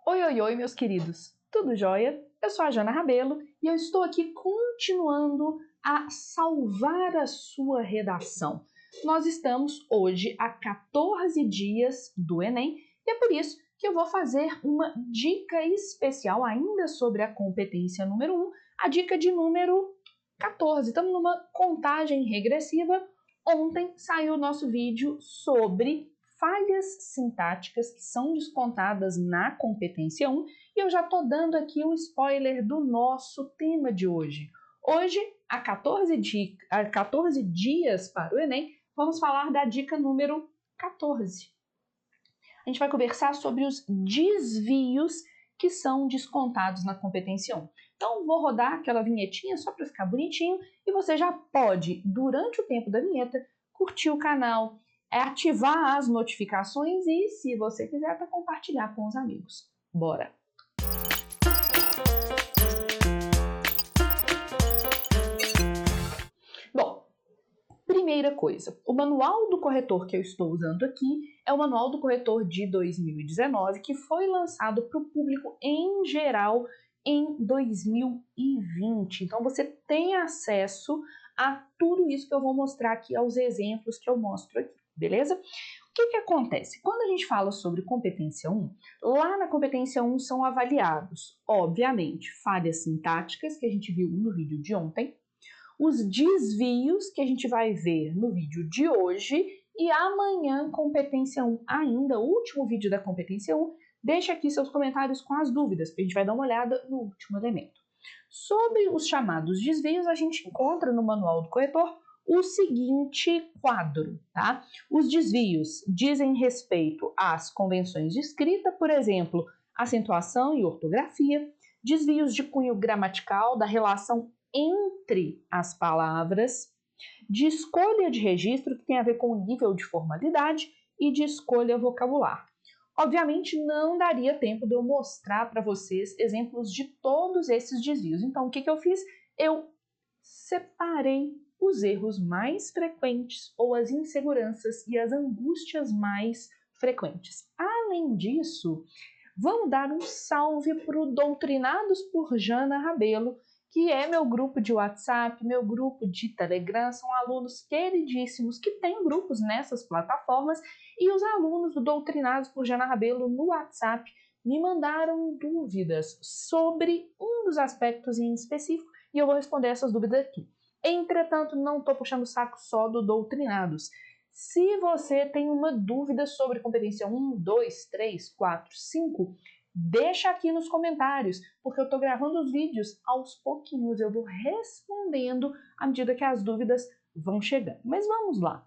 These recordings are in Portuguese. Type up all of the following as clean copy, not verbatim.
Oi, oi, oi, meus queridos! Tudo jóia? Eu sou a Jana Rabelo e eu estou aqui continuando a salvar a sua redação. Nós estamos hoje a 14 dias do Enem e é por isso que eu vou fazer uma dica especial ainda sobre a competência número 1, a dica de número 14. Estamos numa contagem regressiva. Ontem saiu o nosso vídeo sobre falhas sintáticas que são descontadas na competência 1 e eu já estou dando aqui um spoiler do nosso tema de hoje. Hoje, a 14 dias para o Enem, vamos falar da dica número 14. A gente vai conversar sobre os desvios que são descontados na competência 1. Então, vou rodar aquela vinhetinha só para ficar bonitinho e você já pode, durante o tempo da vinheta, curtir o canal, ativar as notificações e, se você quiser, até compartilhar com os amigos. Bora! Bom, primeira coisa, o manual do corretor que eu estou usando aqui é o manual do corretor de 2019, que foi lançado para o público em geral em 2020. Então, você tem acesso a tudo isso que eu vou mostrar aqui, aos exemplos que eu mostro aqui, beleza? O que acontece? Quando a gente fala sobre competência 1, lá na competência 1 são avaliados, obviamente, falhas sintáticas, que a gente viu no vídeo de ontem, os desvios, que a gente vai ver no vídeo de hoje, e amanhã, competência 1 ainda, o último vídeo da competência 1, deixa aqui seus comentários com as dúvidas, porque a gente vai dar uma olhada no último elemento. Sobre os chamados desvios, a gente encontra no manual do corretor o seguinte quadro, tá? Os desvios dizem respeito às convenções de escrita, por exemplo, acentuação e ortografia, desvios de cunho gramatical, da relação entre as palavras, de escolha de registro, que tem a ver com o nível de formalidade, e de escolha vocabular. Obviamente, não daria tempo de eu mostrar para vocês exemplos de todos esses desvios. Então, o que eu fiz? Eu separei os erros mais frequentes ou as inseguranças e as angústias mais frequentes. Além disso, vamos dar um salve para o Doutrinados por Jana Rabelo, que é meu grupo de WhatsApp, meu grupo de Telegram, são alunos queridíssimos que têm grupos nessas plataformas, e os alunos do Doutrinados por Jana Rabelo no WhatsApp me mandaram dúvidas sobre um dos aspectos em específico e eu vou responder essas dúvidas aqui. Entretanto, não estou puxando o saco só do Doutrinados. Se você tem uma dúvida sobre competência 1, 2, 3, 4, 5, deixa aqui nos comentários, porque eu estou gravando os vídeos aos pouquinhos, eu vou respondendo à medida que as dúvidas vão chegando. Mas vamos lá.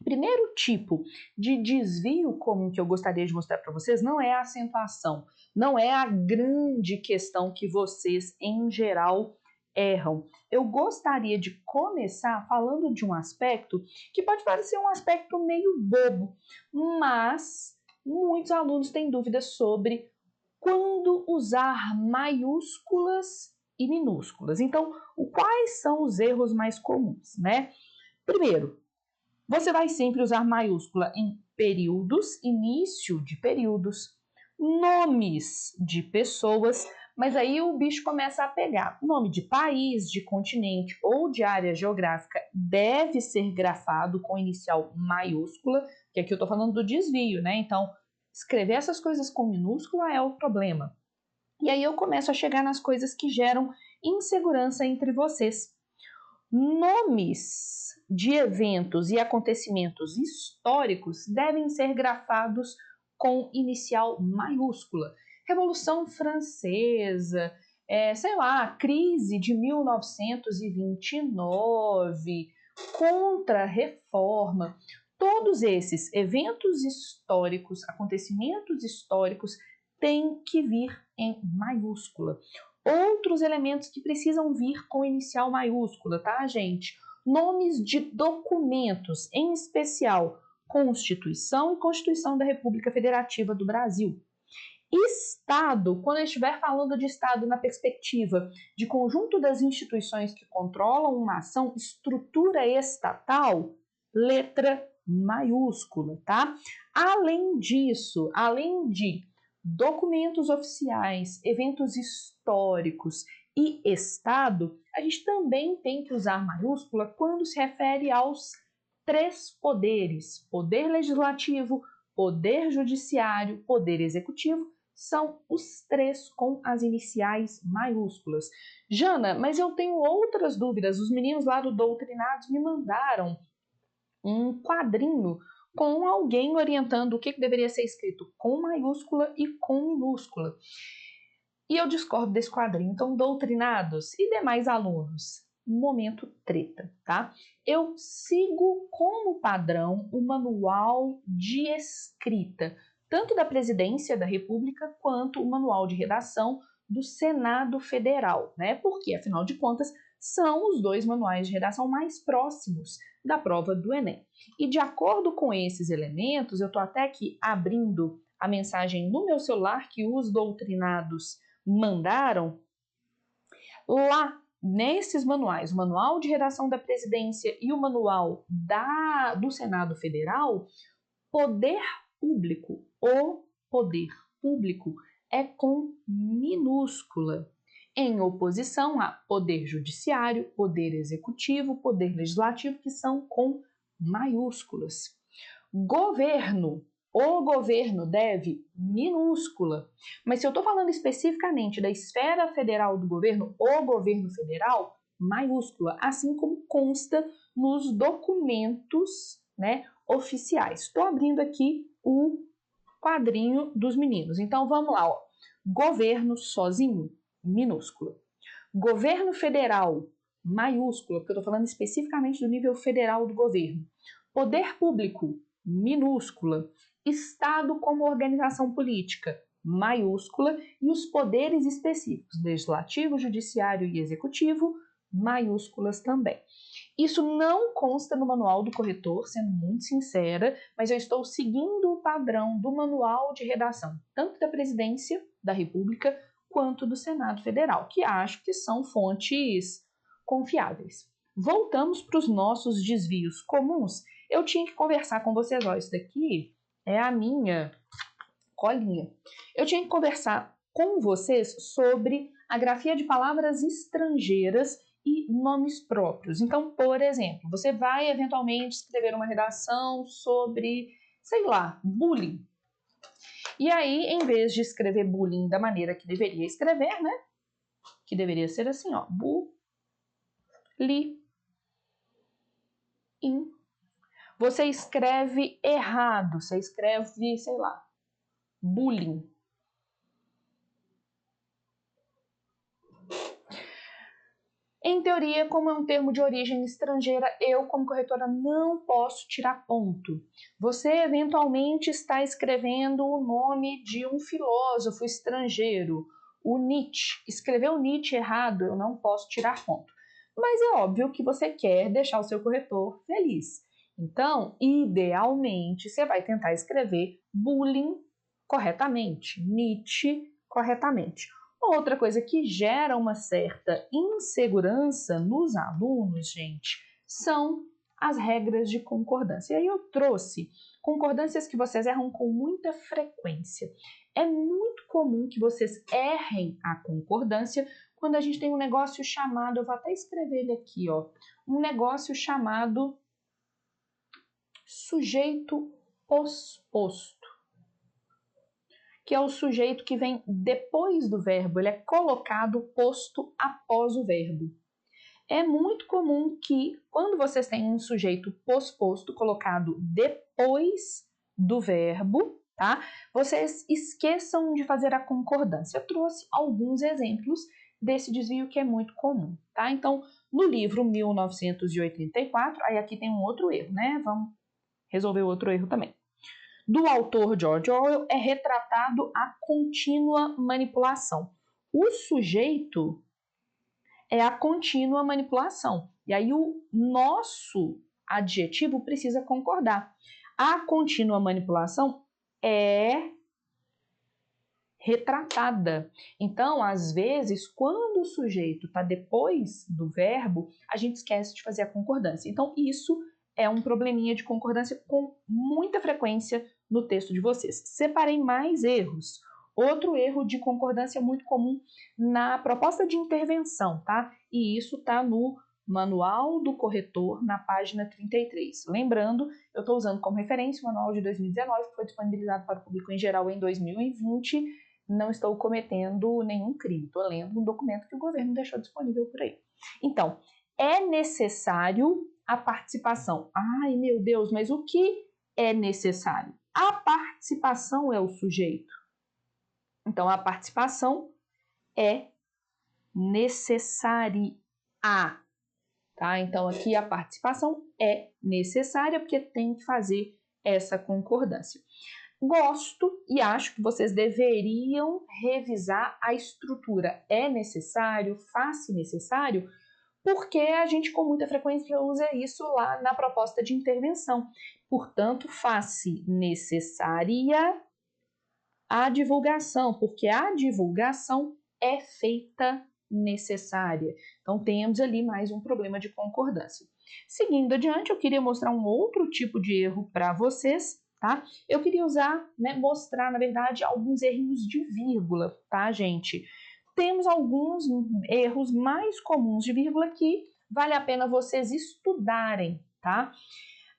Primeiro tipo de desvio comum que eu gostaria de mostrar para vocês não é a acentuação, não é a grande questão que vocês, em geral, erram. Eu gostaria de começar falando de um aspecto que pode parecer um aspecto meio bobo, mas muitos alunos têm dúvidas sobre quando usar maiúsculas e minúsculas. Então, quais são os erros mais comuns, né? Primeiro, você vai sempre usar maiúscula em períodos, início de períodos, nomes de pessoas, mas aí o bicho começa a pegar. Nome de país, de continente ou de área geográfica deve ser grafado com inicial maiúscula, que aqui eu estou falando do desvio, né? Então, escrever essas coisas com minúscula é o problema. E aí eu começo a chegar nas coisas que geram insegurança entre vocês. Nomes de eventos e acontecimentos históricos devem ser grafados com inicial maiúscula. Revolução Francesa, sei lá, crise de 1929, Contra-Reforma. Todos esses eventos históricos, acontecimentos históricos, têm que vir em maiúscula. Outros elementos que precisam vir com inicial maiúscula, tá, gente? Nomes de documentos, em especial Constituição e Constituição da República Federativa do Brasil. Estado, quando eu estiver falando de Estado na perspectiva de conjunto das instituições que controlam uma ação, estrutura estatal, letra maiúscula, tá? Além disso, além de documentos oficiais, eventos históricos e Estado, a gente também tem que usar maiúscula quando se refere aos três poderes: poder legislativo, poder judiciário, poder executivo. São os três com as iniciais maiúsculas. Jana, mas eu tenho outras dúvidas. Os meninos lá do Doutrinados me mandaram um quadrinho com alguém orientando o que deveria ser escrito com maiúscula e com minúscula. E eu discordo desse quadrinho. Então, doutrinados e demais alunos, momento treta, tá? Eu sigo como padrão o manual de escrita, tanto da Presidência da República quanto o manual de redação do Senado Federal, né? Porque, afinal de contas, são os dois manuais de redação mais próximos da prova do Enem. E de acordo com esses elementos, eu estou até aqui abrindo a mensagem no meu celular que os doutrinados mandaram. Lá, nesses manuais, o manual de redação da Presidência e o manual do Senado Federal, poder público, o poder público é com minúscula, em oposição a poder judiciário, poder executivo, poder legislativo, que são com maiúsculas. Governo, o governo deve minúscula. Mas se eu estou falando especificamente da esfera federal do governo, o governo federal, maiúscula, assim como consta nos documentos, né, oficiais. Estou abrindo aqui o quadrinho dos meninos. Então vamos lá, ó. Governo sozinho, minúscula. Governo federal, maiúscula, porque eu estou falando especificamente do nível federal do governo. Poder público, minúscula. Estado como organização política, maiúscula. E os poderes específicos, legislativo, judiciário e executivo, maiúsculas também. Isso não consta no manual do corretor, sendo muito sincera, mas eu estou seguindo o padrão do manual de redação, tanto da Presidência da República quanto do Senado Federal, que acho que são fontes confiáveis. Voltamos para os nossos desvios comuns. Eu tinha que conversar com vocês, ó, isso daqui é a minha colinha. Eu tinha que conversar com vocês sobre a grafia de palavras estrangeiras e nomes próprios. Então, por exemplo, você vai eventualmente escrever uma redação sobre, sei lá, bullying. E aí, em vez de escrever bullying da maneira que deveria escrever, né? Que deveria ser assim, ó, bullying. Você escreve errado, você escreve, sei lá, bullying. Em teoria, como é um termo de origem estrangeira, eu, como corretora, não posso tirar ponto. Você, eventualmente, está escrevendo o nome de um filósofo estrangeiro, o Nietzsche. Escreveu Nietzsche errado, eu não posso tirar ponto. Mas é óbvio que você quer deixar o seu corretor feliz. Então, idealmente, você vai tentar escrever bullying corretamente, Nietzsche corretamente. Outra coisa que gera uma certa insegurança nos alunos, gente, são as regras de concordância. E aí eu trouxe concordâncias que vocês erram com muita frequência. É muito comum que vocês errem a concordância quando a gente tem um negócio chamado, eu vou até escrever ele aqui, ó, um negócio chamado sujeito posposto, que é o sujeito que vem depois do verbo, ele é colocado posto após o verbo. É muito comum que, quando vocês têm um sujeito posposto colocado depois do verbo, tá? Vocês esqueçam de fazer a concordância. Eu trouxe alguns exemplos desse desvio que é muito comum, tá? Então, no livro 1984, aí aqui tem um outro erro, né? Vamos resolver o outro erro também. Do autor George Orwell é retratado a contínua manipulação. O sujeito é a contínua manipulação. E aí o nosso adjetivo precisa concordar. A contínua manipulação é retratada. Então, às vezes, quando o sujeito está depois do verbo, a gente esquece de fazer a concordância. Então, isso é um probleminha de concordância com muita frequência no texto de vocês. Separei mais erros. Outro erro de concordância muito comum na proposta de intervenção, tá? E isso tá no Manual do Corretor, na página 33. Lembrando, eu estou usando como referência o manual de 2019, que foi disponibilizado para o público em geral em 2020. Não estou cometendo nenhum crime, estou lendo um documento que o governo deixou disponível por aí. Então, é necessário a participação. Ai, meu Deus, mas o que é necessário? A participação é o sujeito. Então, a participação é necessária. Tá? Então, aqui a participação é necessária porque tem que fazer essa concordância. Gosto e acho que vocês deveriam revisar a estrutura. É necessário, faz-se necessário, porque a gente com muita frequência usa isso lá na proposta de intervenção. Portanto, faz-se necessária a divulgação, porque a divulgação é feita necessária. Então, temos ali mais um problema de concordância. Seguindo adiante, eu queria mostrar um outro tipo de erro para vocês, tá? Eu queria mostrar, na verdade, alguns erros de vírgula, tá, gente? Temos alguns erros mais comuns de vírgula que vale a pena vocês estudarem, tá?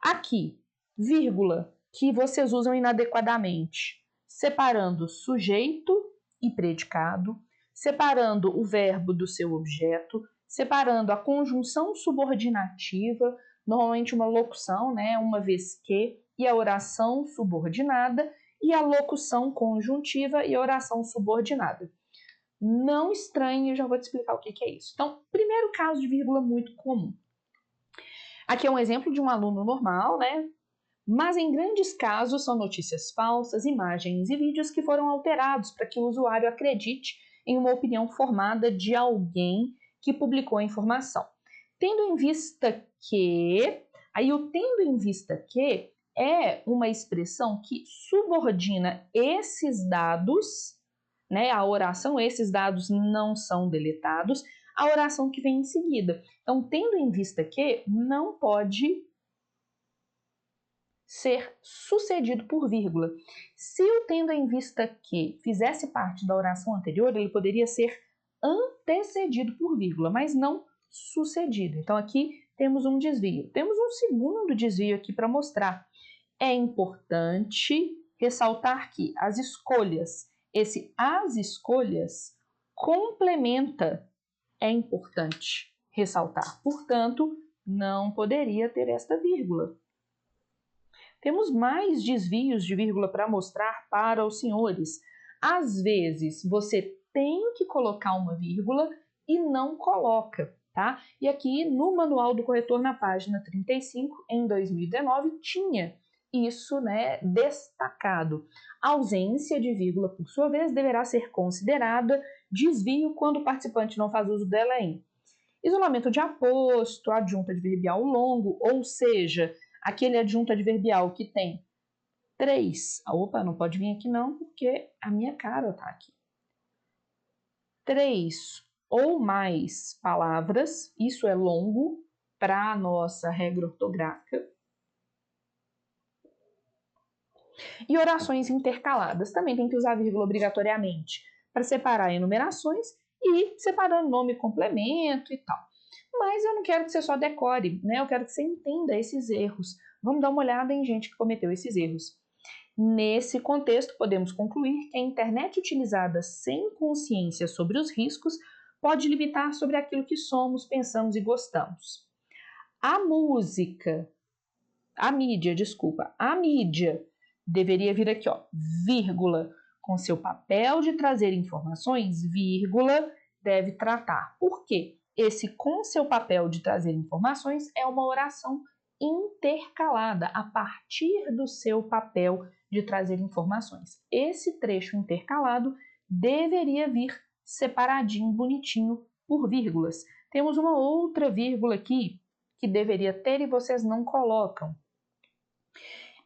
Aqui, vírgula, que vocês usam inadequadamente, separando sujeito e predicado, separando o verbo do seu objeto, separando a conjunção subordinativa, normalmente uma locução, né, uma vez que, e a oração subordinada, e a locução conjuntiva e a oração subordinada. Não estranhe, eu já vou te explicar o que é isso. Então, primeiro caso de vírgula muito comum. Aqui é um exemplo de um aluno normal, né? Mas em grandes casos são notícias falsas, imagens e vídeos que foram alterados para que o usuário acredite em uma opinião formada de alguém que publicou a informação. Tendo em vista que, aí o tendo em vista que é uma expressão que subordina esses dados, né? A oração, esses dados não são deletados, a oração que vem em seguida. Então, tendo em vista que, não pode ser sucedido por vírgula. Se o tendo em vista que fizesse parte da oração anterior, ele poderia ser antecedido por vírgula, mas não sucedido. Então, aqui temos um desvio. Temos um segundo desvio aqui para mostrar. É importante ressaltar que as escolhas, as escolhas complementa, é importante ressaltar. Portanto, não poderia ter esta vírgula. Temos mais desvios de vírgula para mostrar para os senhores. Às vezes, você tem que colocar uma vírgula e não coloca, tá? E aqui no Manual do Corretor, na página 35, em 2019, tinha isso, né, destacado. A ausência de vírgula, por sua vez, deverá ser considerada desvio quando o participante não faz uso dela em isolamento de aposto, adjunto adverbial longo, ou seja, aquele adjunto adverbial que tem 3. Opa, não pode vir aqui não, porque a minha cara está aqui. 3 ou mais palavras, isso é longo para a nossa regra ortográfica. E orações intercaladas, também tem que usar vírgula obrigatoriamente para separar enumerações e separando nome e complemento e tal. Mas eu não quero que você só decore, né? Eu quero que você entenda esses erros. Vamos dar uma olhada em gente que cometeu esses erros. Nesse contexto, podemos concluir que a internet utilizada sem consciência sobre os riscos pode limitar sobre aquilo que somos, pensamos e gostamos. A mídia deveria vir aqui, ó, vírgula, com seu papel de trazer informações, vírgula, deve tratar. Por quê? Esse com seu papel de trazer informações é uma oração intercalada a partir do seu papel de trazer informações. Esse trecho intercalado deveria vir separadinho, bonitinho, por vírgulas. Temos uma outra vírgula aqui que deveria ter e vocês não colocam.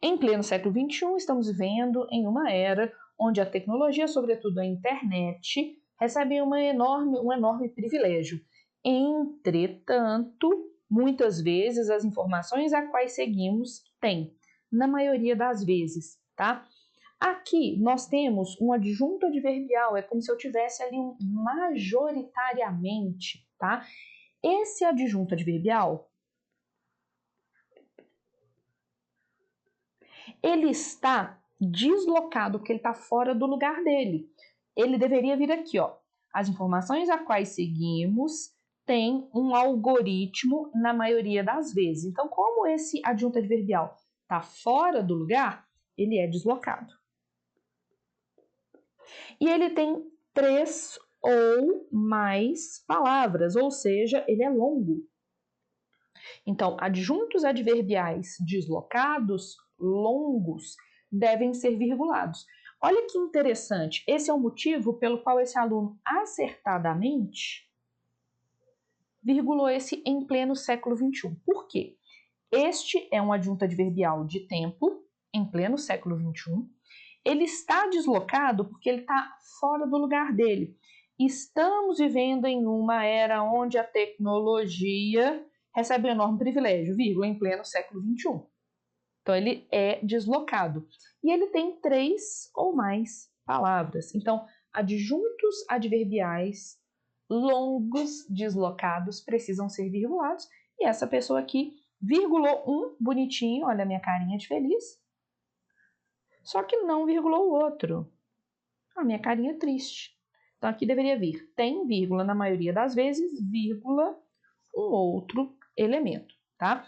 Em pleno século XXI, estamos vivendo em uma era onde a tecnologia, sobretudo a internet, recebe um enorme privilégio. Entretanto, muitas vezes as informações a quais seguimos têm, na maioria das vezes, tá? Aqui nós temos um adjunto adverbial, é como se eu tivesse ali um majoritariamente, tá? Esse adjunto adverbial, ele está deslocado, porque ele está fora do lugar dele. Ele deveria vir aqui, ó. As informações a quais seguimos têm um algoritmo na maioria das vezes. Então, como esse adjunto adverbial está fora do lugar, ele é deslocado. E ele tem 3 ou mais palavras, ou seja, ele é longo. Então, adjuntos adverbiais deslocados, longos, devem ser virgulados. Olha que interessante, esse é o motivo pelo qual esse aluno acertadamente virgulou esse em pleno século XXI. Por quê? Este é um adjunto adverbial de tempo, em pleno século XXI. Ele está deslocado porque ele está fora do lugar dele. Estamos vivendo em uma era onde a tecnologia recebe um enorme privilégio, vírgula, em pleno século XXI. Então, ele é deslocado. E ele tem 3 ou mais palavras. Então, adjuntos adverbiais longos deslocados precisam ser virgulados. E essa pessoa aqui virgulou um bonitinho, olha a minha carinha de feliz. Só que não virgulou o outro. A minha carinha triste. Então, aqui deveria vir tem, vírgula, na maioria das vezes, vírgula, um outro elemento, tá?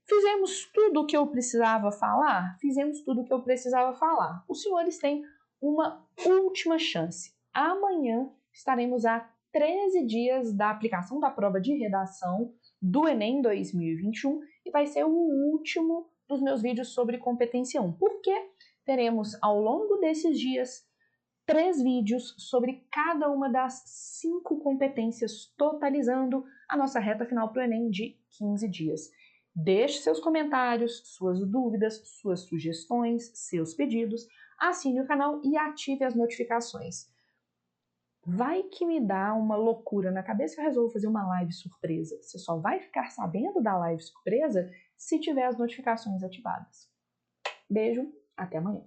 Fizemos tudo o que eu precisava falar? Fizemos tudo o que eu precisava falar. Os senhores têm uma última chance. Amanhã estaremos a 13 dias da aplicação da prova de redação do Enem 2021 e vai ser o último dos meus vídeos sobre competência 1. Por quê? Teremos ao longo desses dias 3 vídeos sobre cada uma das 5 competências, totalizando a nossa reta final para o Enem de 15 dias. Deixe seus comentários, suas dúvidas, suas sugestões, seus pedidos, assine o canal e ative as notificações. Vai que me dá uma loucura na cabeça e eu resolvo fazer uma live surpresa. Você só vai ficar sabendo da live surpresa se tiver as notificações ativadas. Beijo, até amanhã.